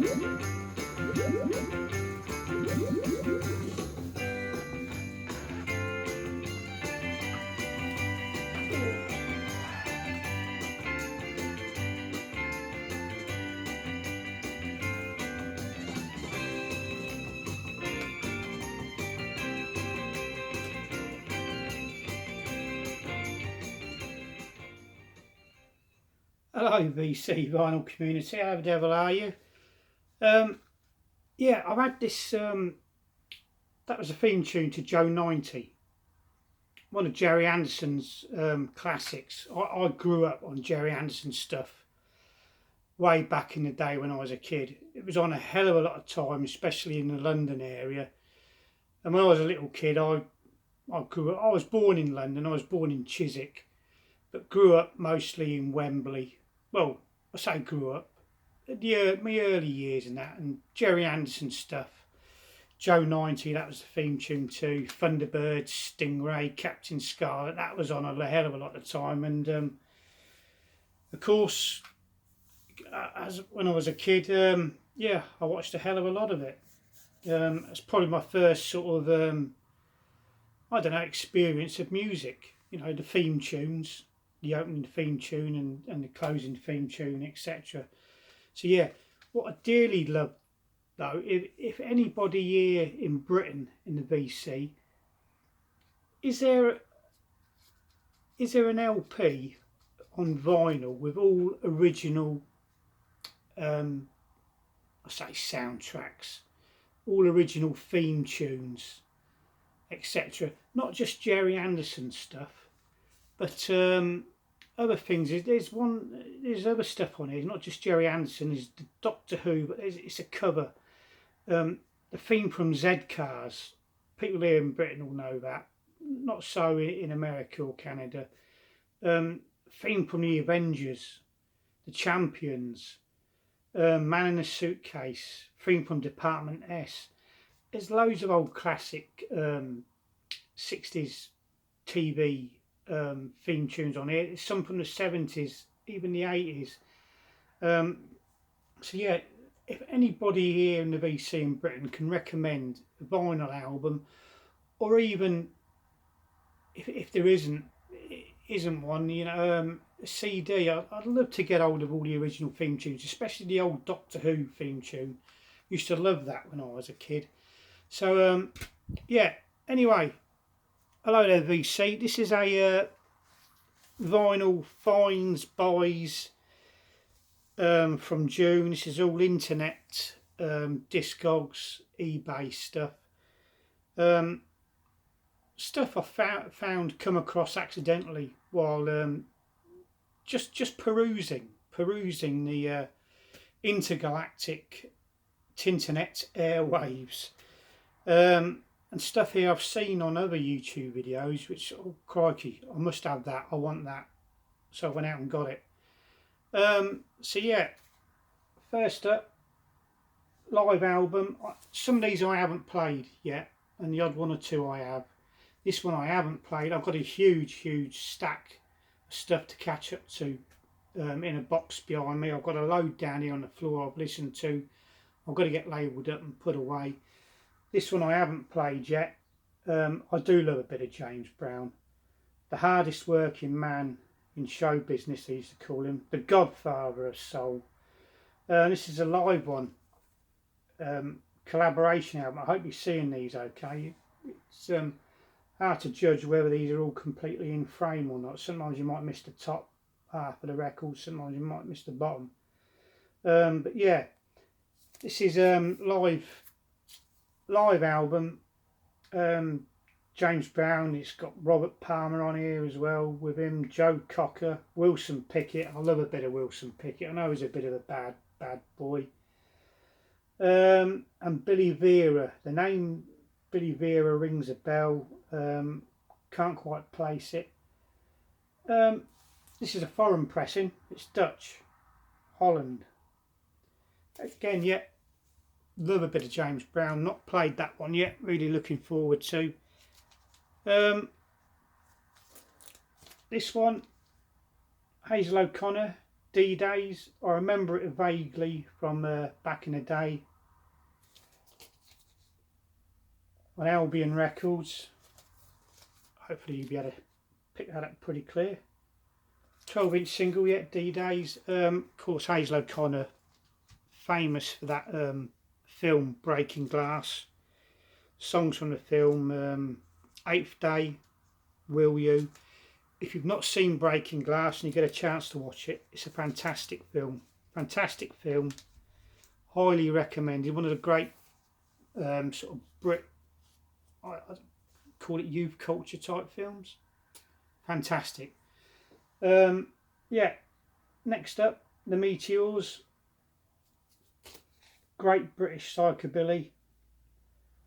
Hello VC vinyl community, how the devil are you? Yeah, I've had this, that was a theme tune to Joe 90, one of Jerry Anderson's classics. I grew up on Jerry Anderson stuff way back in the day when I was a kid. It was on a hell of a lot of time, especially in the London area. And when I was a little kid, I grew up, I was born in London, I was born in Chiswick, but grew up mostly in Wembley. Well, I say grew up, my early years and that, and Jerry Anderson stuff. Joe 90, that was the theme tune too. Thunderbird, Stingray, Captain Scarlet, that was on a hell of a lot of time. And of course, as when I was a kid, yeah, I watched a hell of a lot of it. It's probably my first sort of, I don't know, experience of music. You know, the theme tunes, the opening theme tune and the closing theme tune, etc. So yeah, what I dearly love though, if anybody here in Britain in the VC, is there an LP on vinyl with all original, I say soundtracks, all original theme tunes, etc. Not just Jerry Anderson stuff, but other things. There's other stuff on here. It's not just Jerry Anderson. There's the Doctor Who, but it's a cover. The theme from Z Cars. People here in Britain will know that. Not so in America or Canada. Theme from the Avengers, the Champions, Man in a Suitcase. Theme from Department S. There's loads of old classic 60s TV theme tunes on here. There's some from the 70s, even the 80s. So yeah, if anybody here in the VC in Britain can recommend a vinyl album, or even if there isn't one, you know, a CD, I'd love to get hold of all the original theme tunes, especially the old Doctor Who theme tune. Used to love that when I was a kid. So yeah, anyway, hello there VC. This is a vinyl finds buys from June. This is all internet, Discogs, eBay stuff. Stuff I found come across accidentally while just perusing the intergalactic Tinternet airwaves. And stuff here I've seen on other YouTube videos, which, oh crikey, I must have that, I want that. So I went out and got it. So yeah, first up, live album. Some of these I haven't played yet, and the odd one or two I have. This one I haven't played. I've got a huge stack of stuff to catch up to in a box behind me. I've got a load down here on the floor I've listened to. I've got to get labelled up and put away. This one I haven't played yet. I do love a bit of James Brown. The hardest working man in show business, they used to call him. The Godfather of Soul. This is a live one. Collaboration album. I hope you're seeing these okay. It's hard to judge whether these are all completely in frame or not. Sometimes you might miss the top half of the record. Sometimes you might miss the bottom. But yeah, this is live album. James Brown. It's got Robert Palmer on here as well with him. Joe Cocker, Wilson Pickett. I love a bit of Wilson Pickett. I know he's a bit of a bad boy. And Billy Vera. The name Billy Vera rings a bell. Can't quite place it. This is a foreign pressing. It's Dutch, Holland. Again, yeah, love a bit of James Brown. Not played that one yet. Really looking forward to. This one, Hazel O'Connor, D-Days. I remember it vaguely from back in the day on Albion Records. Hopefully you'll be able to pick that up pretty clear. 12-inch single, yeah, D-Days. Of course, Hazel O'Connor, famous for that film Breaking Glass. Songs from the film, Eighth Day, Will You. If you've not seen Breaking Glass and you get a chance to watch it, it's a fantastic film. Fantastic film. Highly recommended. One of the great sort of I call it youth culture type films. Fantastic. Yeah. Next up, the Meteors. Great British psychobilly.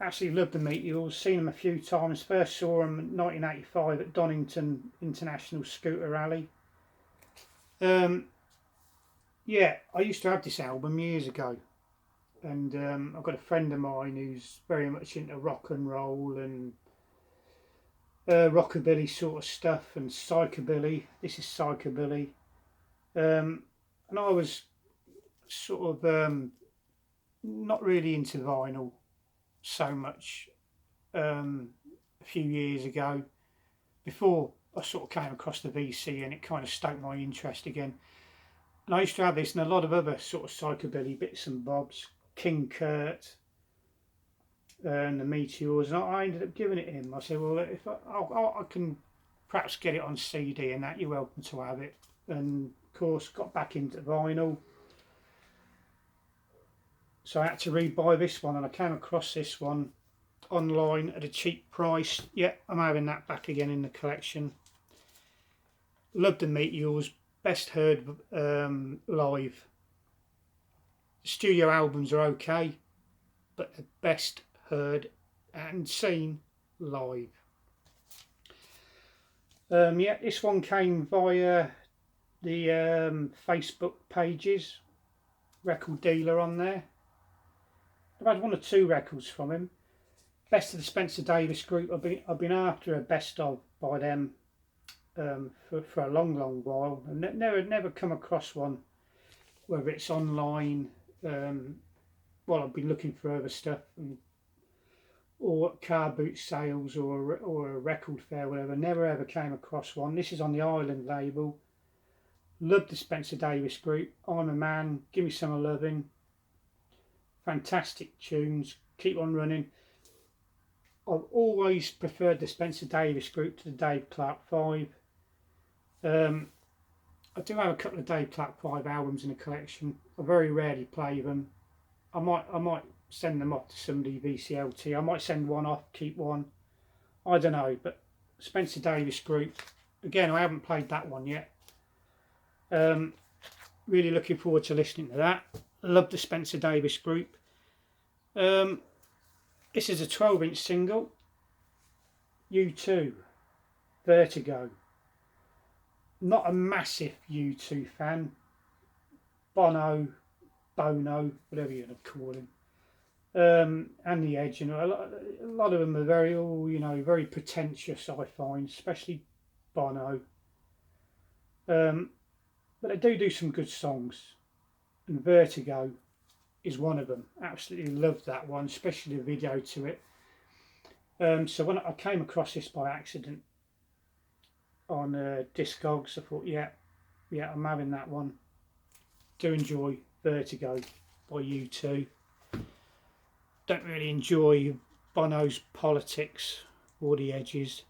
Absolutely love the Meteors. Seen them a few times. First saw them in 1985 at Donington International Scooter Rally. Yeah, I used to have this album years ago, and I've got a friend of mine who's very much into rock and roll and rockabilly sort of stuff and psychobilly. This is psychobilly, and I was sort of not really into vinyl so much a few years ago, before I sort of came across the VC and it kind of stoked my interest again. And I used to have this and a lot of other sort of psychobilly bits and bobs, King Kurt and the Meteors, and I ended up giving it him. I said, well, if I can perhaps get it on CD and that, you're welcome to have it. And of course got back into vinyl, so I had to rebuy this one, and I came across this one online at a cheap price. Yeah, I'm having that back again in the collection. Love the Meteors. Best heard live. The studio albums are okay, but the best heard and seen live. Yeah, this one came via the Facebook pages, record dealer on there. I've had one or two records from him. Best of the Spencer Davis Group. I've been after a best of by them for a long while, and never come across one, whether it's online. Well, I've been looking for other stuff, or car boot sales, or a record fair, whatever. Never ever came across one. This is on the Island label. Love the Spencer Davis Group. I'm a Man. Give Me Some Loving. Fantastic tunes. Keep on running. I've always preferred the Spencer Davis Group to the Dave Clark 5. I do have a couple of Dave Clark 5 albums in the collection. I very rarely play them. I might send them off to somebody VCLT. I might send one off, keep one. I don't know, but Spencer Davis Group, again, I haven't played that one yet. Really looking forward to listening to that. Love the Spencer Davis Group. This is a 12-inch single. U2, Vertigo. Not a massive U2 fan. Bono, whatever you want to call him. And The Edge, a lot of them are very pretentious, I find, especially Bono. But they do some good songs, and Vertigo is one of them. Absolutely loved that one, especially the video to it. So when I came across this by accident on Discogs, I thought, yeah, I'm having that one. Do enjoy Vertigo by U2. Don't really enjoy Bono's politics or The Edges.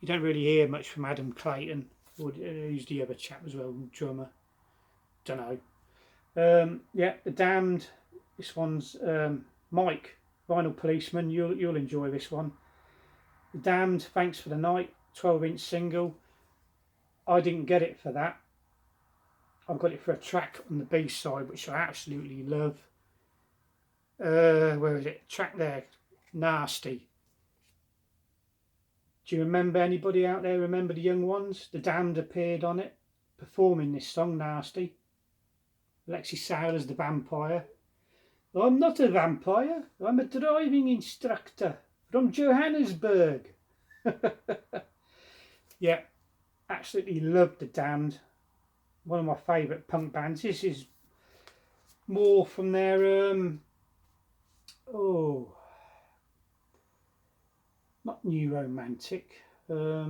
You don't really hear much from Adam Clayton, or who's the other chap as well, drummer. Don't know. Yeah, The Damned. This one's Mike, Vinyl Policeman. You'll enjoy this one. The Damned, Thanks for the Night, 12-inch single. I didn't get it for that. I've got it for a track on the B-side, which I absolutely love. Where is it? Track there, Nasty. Do you remember, anybody out there remember the young ones? The Damned appeared on it, performing this song, Nasty. Lexi Sailor's the vampire. I'm not a vampire. I'm a driving instructor from Johannesburg. Yeah, absolutely loved The Damned. one of my favourite punk bands. This is more from their not new romantic, but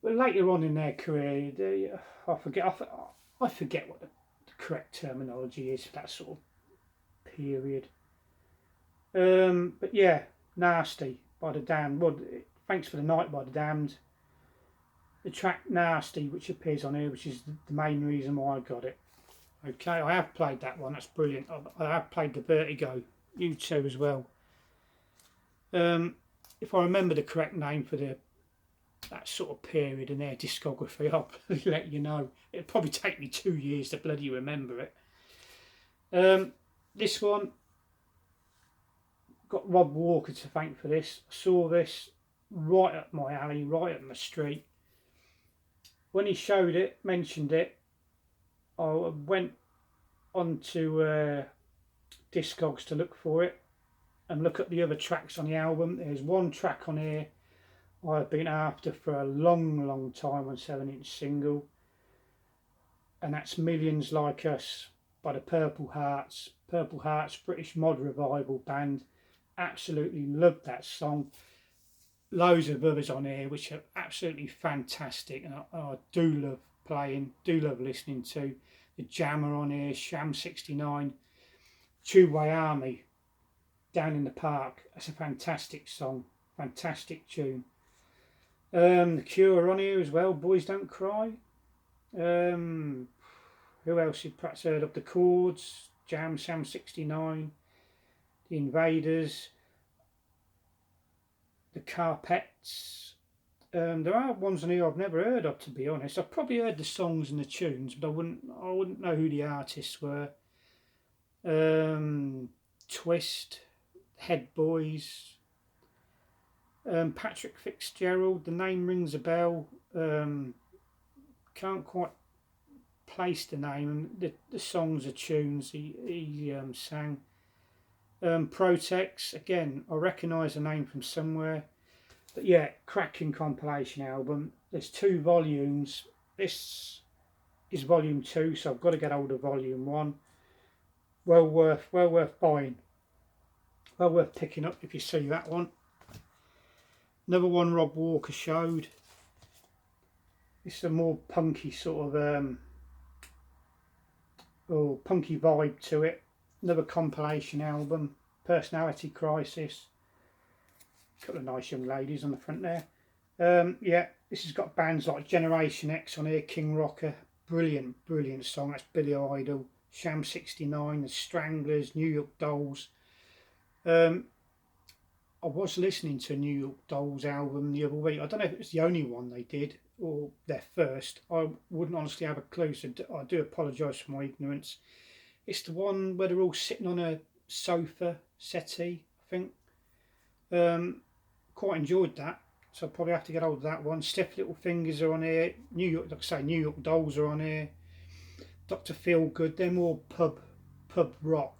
later on in their career, I forget what the correct terminology is for that sort of period. But yeah, Nasty by the Damned. Well, Thanks for the Night by the Damned. The track Nasty, which appears on here, which is the main reason why I got it. Okay, I have played that one. That's brilliant. I have played the Vertigo. You too as well. If I remember the correct name for that sort of period in their discography, I'll let you know. It'll probably take me 2 years to bloody remember it. This one, got Rob Walker to thank for this. I saw this right up my alley, right up my street. When he showed it, mentioned it, I went onto Discogs to look for it and look at the other tracks on the album. There's one track on here I've been after for a long time on 7-inch single, and that's Millions Like Us by the Purple Hearts. Purple Hearts, British mod revival band. Absolutely love that song. Loads of others on here which are absolutely fantastic, and I do love playing, do love listening to. The Jammer on here, Sham 69, Two-Way Army, Down in the Park. That's a fantastic song, fantastic tune. The Cure on here as well, Boys Don't Cry. Who else you've perhaps heard of? The Chords, Jam, Sam 69, The Invaders, The Carpets. There are ones on here I've never heard of, to be honest. I've probably heard the songs and the tunes, but I wouldn't know who the artists were. Twist, Head Boys, Patrick Fitzgerald. The name rings a bell. Can't quite place the name. The songs are tunes he sang. Protex, again, I recognise the name from somewhere. But yeah, cracking compilation album. There's 2 volumes. This is volume 2, so I've got to get hold of volume 1. Well worth buying. Well worth picking up if you see that one. Another one Rob Walker showed. It's a more punky sort of punky vibe to it. Another compilation album, Personality Crisis. A couple of nice young ladies on the front there. Yeah, this has got bands like Generation X on here, King Rocker. Brilliant song. That's Billy Idol. Sham 69, The Stranglers, New York Dolls. I was listening to a New York Dolls album the other week. I don't know if it was the only one they did or their first. I wouldn't honestly have a clue, so I do apologise for my ignorance. It's the one where they're all sitting on a sofa settee, I think. Quite enjoyed that, so I'll probably have to get hold of that one. Stiff Little Fingers are on here. New York Dolls are on here. Dr. Feelgood, they're more pub rock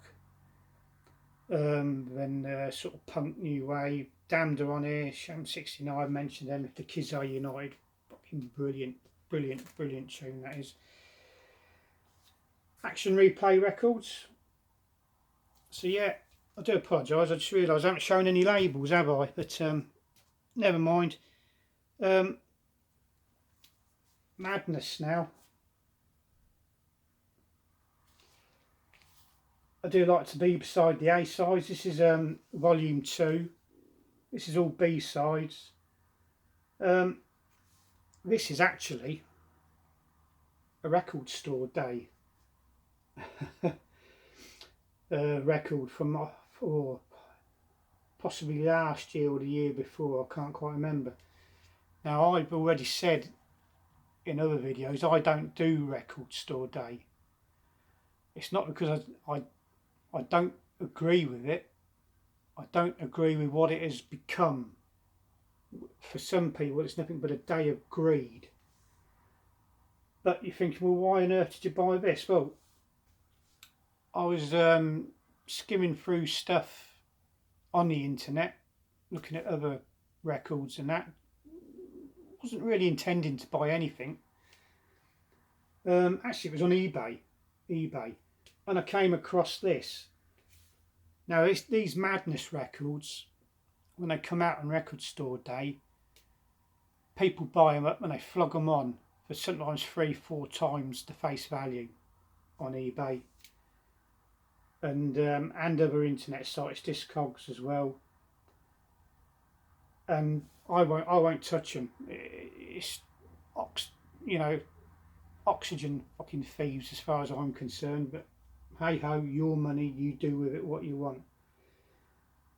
than sort of punk new wave. Damned are on here. Sham 69, I mentioned them. If the Kids Are United, fucking brilliant tune that is. Action Replay Records. So yeah, I do apologise. I just realised I haven't shown any labels, have I? But never mind. Madness now. I do like to be beside the A-sides. This is volume 2. This is all B-sides. This is actually a record store day. Record from or possibly last year or the year before, I can't quite remember. Now, I've already said in other videos I don't do record store day. It's not because I don't agree with it. I don't agree with what it has become. For some people it's nothing but a day of greed. But you're thinking, well, why on earth did you buy this? Well, I was skimming through stuff on the internet, looking at other records and that. Wasn't really intending to buy anything. Actually, it was on eBay, and I came across this. Now, these Madness records, when they come out on record store day, people buy them up and they flog them on for sometimes 3-4 times the face value on eBay, and other internet sites, Discogs as well. And I won't touch them. It's you know, oxygen fucking thieves as far as I'm concerned. But hey ho, your money, you do with it what you want.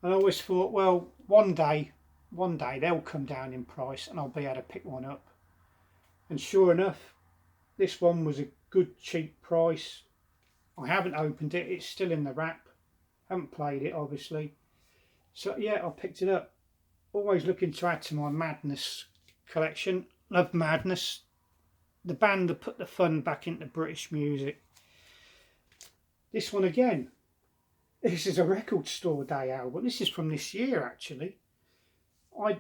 And I always thought, well, one day they'll come down in price and I'll be able to pick one up. And sure enough, this one was a good cheap price. I haven't opened it, it's still in the wrap. Haven't played it, obviously. So yeah, I picked it up. Always looking to add to my Madness collection. Love Madness, the band that put the fun back into British music. This one again. This is a record store day album. This is from this year, actually. I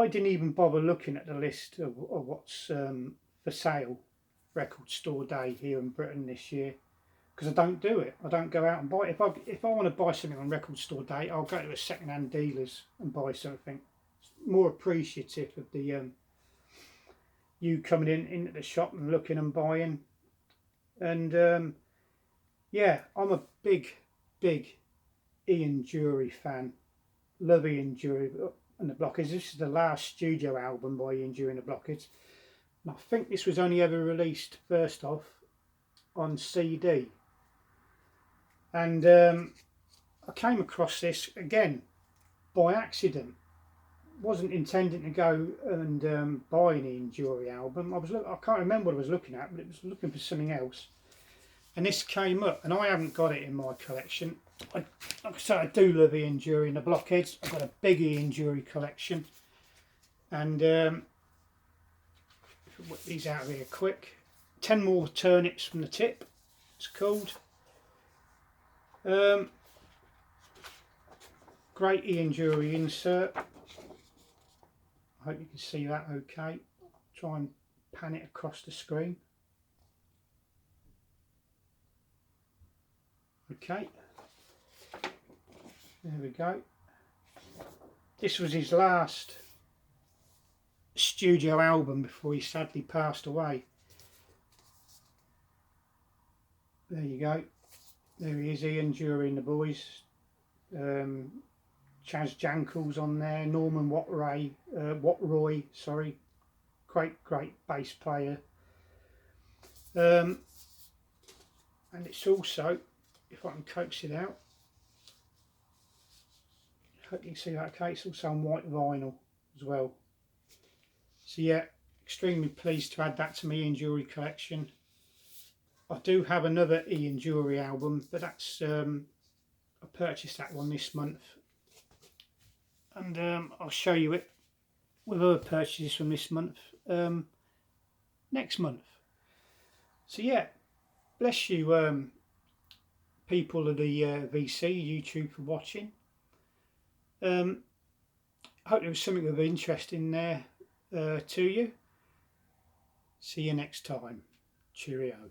didn't even bother looking at the list of what's for sale record store day here in Britain this year, because I don't do it. I don't go out and buy it. If I want to buy something on record store day, I'll go to a second-hand dealers and buy something. It's more appreciative of the you coming into the shop and looking and buying. And yeah, I'm a big Ian Dury fan. Love Ian Dury and the Blockheads. This is the last studio album by Ian Dury and the Blockheads. And I think this was only ever released first off on CD. And I came across this again by accident. Wasn't intending to go and buy an Ian Dury album. I can't remember what I was looking at, but it was looking for something else. And this came up, and I haven't got it in my collection. Like I said, I do love Ian Dury and the Blockheads. I've got a big Ian Dury collection. And if I whip these out of here quick. 10 more turnips from the tip, it's called. Great Ian Dury insert. I hope you can see that okay. Try and pan it across the screen. Okay, there we go. This was his last studio album before he sadly passed away. There you go. There he is, Ian Dury and the boys. Chaz Jankel's on there. Norman Watroy, sorry. Great bass player. And it's also, if I can coax it out, I hope you can see that okay, it's also on white vinyl as well. So yeah, extremely pleased to add that to my Ian Dury collection. I do have another Ian Dury album, but that's I purchased that one this month, and I'll show you it with other purchases from this month next month. So yeah, bless you people of the VC YouTube for watching. I hope there was something of interest in there to you. See you next time. Cheerio.